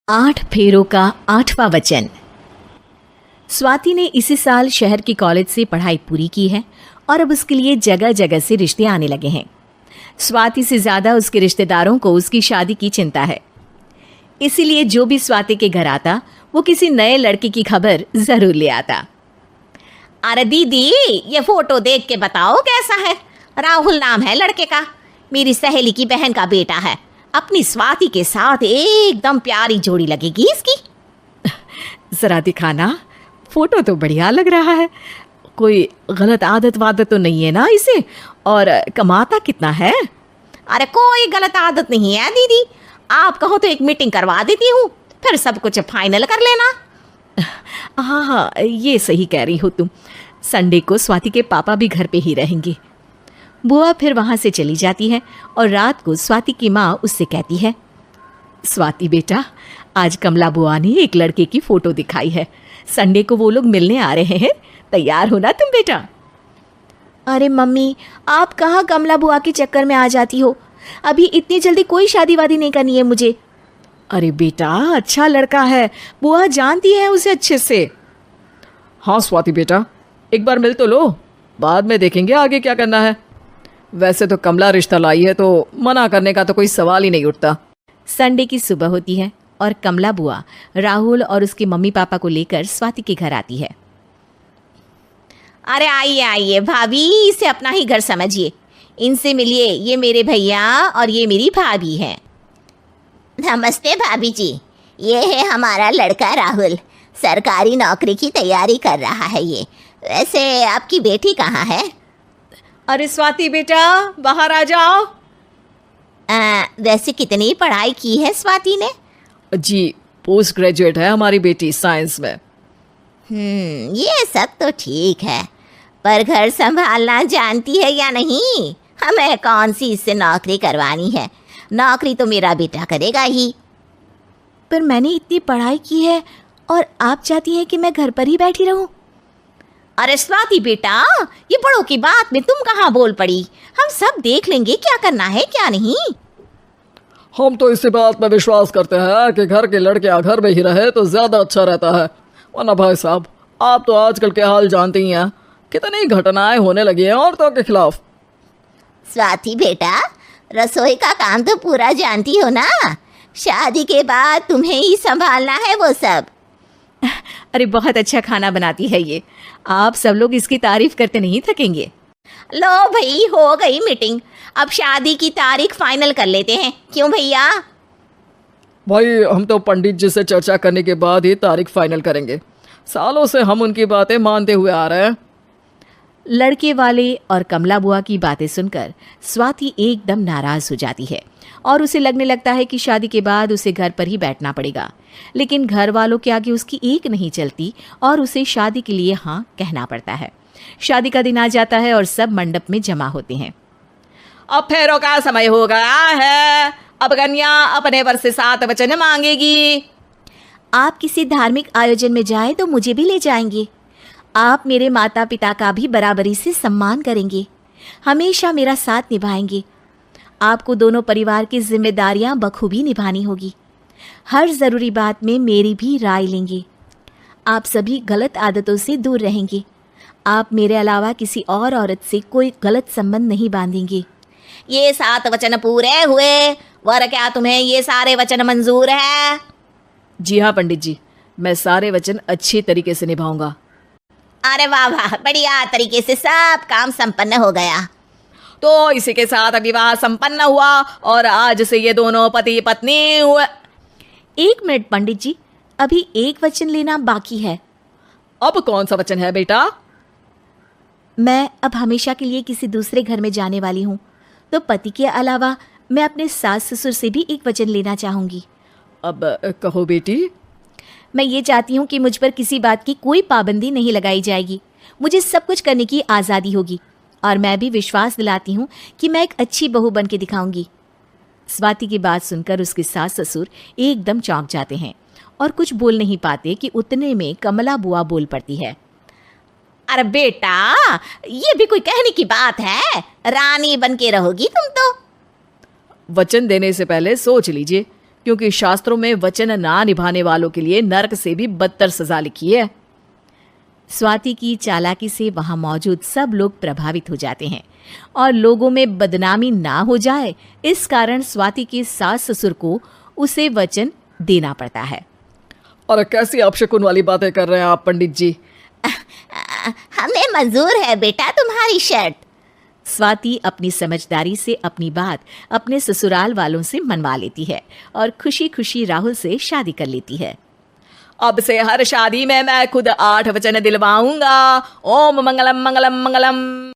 8 फेरों का 8वां वचन। स्वाति ने इसी साल शहर के कॉलेज से पढ़ाई पूरी की है और अब उसके लिए जगह जगह से रिश्ते आने लगे हैं। स्वाति से ज़्यादा उसके रिश्तेदारों को उसकी शादी की चिंता है, इसीलिए जो भी स्वाति के घर आता वो किसी नए लड़के की खबर ज़रूर ले आता। अरे दीदी, ये फोटो देख के बताओ कैसा है। राहुल नाम है लड़के का, मेरी सहेली की बहन का बेटा है। अपनी स्वाति के साथ एकदम प्यारी जोड़ी लगेगी इसकी। ज़रा दिखाना, फोटो तो बढ़िया लग रहा है। कोई गलत आदत वादत तो नहीं है ना इसे? और कमाता कितना है? अरे कोई गलत आदत नहीं है दीदी, आप कहो तो एक मीटिंग करवा देती हूँ, फिर सब कुछ फाइनल कर लेना। हाँ हाँ, ये सही कह रही हो तुम। संडे को स्वाति के पापा भी घर पे ही रहेंगे। बुआ फिर वहाँ से चली जाती है और रात को स्वाति की माँ उससे कहती है, स्वाति बेटा, आज कमला बुआ ने एक लड़के की फ़ोटो दिखाई है। संडे को वो लोग मिलने आ रहे हैं, तैयार होना तुम बेटा। अरे मम्मी, आप कहाँ कमला बुआ के चक्कर में आ जाती हो? अभी इतनी जल्दी कोई शादी वादी नहीं करनी है मुझे। अरे बेटा, अच्छा लड़का है, बुआ जानती है उसे अच्छे से। हाँ स्वाति बेटा, एक बार मिल तो लो, बाद में देखेंगे आगे क्या करना है। वैसे तो कमला रिश्ता लाई है तो मना करने का तो कोई सवाल ही नहीं उठता। संडे की सुबह होती है और कमला बुआ राहुल और उसके मम्मी पापा को लेकर स्वाति के घर आती है। अरे आइए आइए भाभी, इसे अपना ही घर समझिए, इनसे मिलिए। ये मेरे भैया और ये मेरी भाभी है। नमस्ते भाभी जी, ये है हमारा लड़का राहुल, सरकारी नौकरी की तैयारी कर रहा है ये। वैसे आपकी बेटी कहाँ है? अरे स्वाति बेटा, बाहर आ जाओ। वैसे कितनी पढ़ाई की है स्वाति ने? जी, पोस्ट ग्रेजुएट है हमारी बेटी साइंस में। ये सब तो ठीक है, पर घर संभालना जानती है या नहीं? हमें कौन सी इससे नौकरी करवानी है, नौकरी तो मेरा बेटा करेगा ही। पर मैंने इतनी पढ़ाई की है और आप चाहती हैं कि मैं घर पर ही बैठी रहूं? अरे स्वाति बेटा, ये बड़ों की बात में तुम कहाँ बोल पड़ी? हम सब देख लेंगे क्या करना है क्या नहीं। हम तो इसी बात में विश्वास करते हैं कि घर के लड़के घर में ही रहे तो ज़्यादा अच्छा रहता है। वरना भाई साहब, आप तो आजकल के हाल जानते ही हैं, कितनी घटनाएं होने लगी हैं औरतों के खिलाफ। स्वाति बेटा, रसोई का काम तो पूरा जानती हो ना? शादी के बाद तुम्हें ही संभालना है वो सब। अरे बहुत अच्छा खाना बनाती है ये, आप सब लोग इसकी तारीफ करते नहीं थकेंगे। लो भाई, हो गई मीटिंग, अब शादी की तारीख फाइनल कर लेते हैं, क्यों भैया? भाई, हम तो पंडित जी से चर्चा करने के बाद ही तारीख फाइनल करेंगे। सालों से हम उनकी बातें मानते हुए आ रहे हैं। लड़के वाले और कमला बुआ की बातें सुनकर स्वाति एकदम नाराज हो जाती है और उसे लगने लगता है कि शादी के बाद उसे घर पर ही बैठना पड़ेगा। लेकिन घर वालों के आगे उसकी एक नहीं चलती और उसे शादी के लिए हाँ कहना पड़ता है। शादी का दिन आ जाता है और सब मंडप में जमा होते हैं। अब फेरों का समय हो गया है, अब कन्या अपने वर से 7 वचन मांगेगी। आप किसी धार्मिक आयोजन में जाएं तो मुझे भी ले जाएंगे। आप मेरे माता पिता का भी बराबरी से सम्मान करेंगे, हमेशा मेरा साथ निभाएंगे। आपको दोनों परिवार की जिम्मेदारियां बखूबी निभानी होगी। हर ज़रूरी बात में मेरी भी राय लेंगे। आप सभी गलत आदतों से दूर रहेंगे। आप मेरे अलावा किसी और औरत से कोई गलत संबंध नहीं बांधेंगे। ये 7 वचन पूरे हुए, वर क्या तुम्हें ये सारे वचन मंजूर है? जी हाँ पंडित जी, मैं सारे वचन अच्छी तरीके से निभाऊंगा। अरे वाह वाह, बढ़िया तरीके से सब काम संपन्न हो गया। तो इसी के साथ विवाह संपन्न हुआ और आज से ये दोनों पति पत्नी हुए। 1 मिनट पंडित जी, अभी एक वचन लेना बाकी है। अब कौन सा वचन है बेटा? मैं अब हमेशा के लिए किसी दूसरे घर में जाने वाली हूँ, तो पति के अलावा मैं अपने सास ससुर से भी एक वचन लेना चाहूँगी। अब कहो बेटी। मैं ये चाहती हूँ कि मुझ पर किसी बात की कोई पाबंदी नहीं लगाई जाएगी। मुझे सब कुछ करने की आज़ादी होगी और मैं भी विश्वास दिलाती हूँ कि मैं एक अच्छी बहू बन के दिखाऊंगी। स्वाति की बात सुनकर उसके सास ससुर एकदम चौंक जाते हैं और कुछ बोल नहीं पाते कि उतने में कमला बुआ बोल पड़ती है। अरे बेटा, ये भी कोई कहने की बात है? रानी बन के रहोगी तुम तो। वचन देने से पहले सोच लीजिए क्योंकि शास्त्रों में वचन ना निभाने वालों के लिए नरक से भी बदतर सजा लिखी है। स्वाति की चालाकी से वहां मौजूद सब लोग प्रभावित हो जाते हैं और लोगों में बदनामी ना हो जाए, इस कारण स्वाति के सास ससुर को उसे वचन देना पड़ता है। और कैसी अपशकुन वाली बातें कर रहे हैं आप पंडित जी? हमें मंजूर है बेटा तुम्हारी शर्त। स्वाति अपनी समझदारी से अपनी बात अपने ससुराल वालों से मनवा लेती है और खुशी खुशी राहुल से शादी कर लेती है। अब से हर शादी में मैं खुद 8 वचन दिलवाऊंगा। ओम मंगलम मंगलम मंगलम।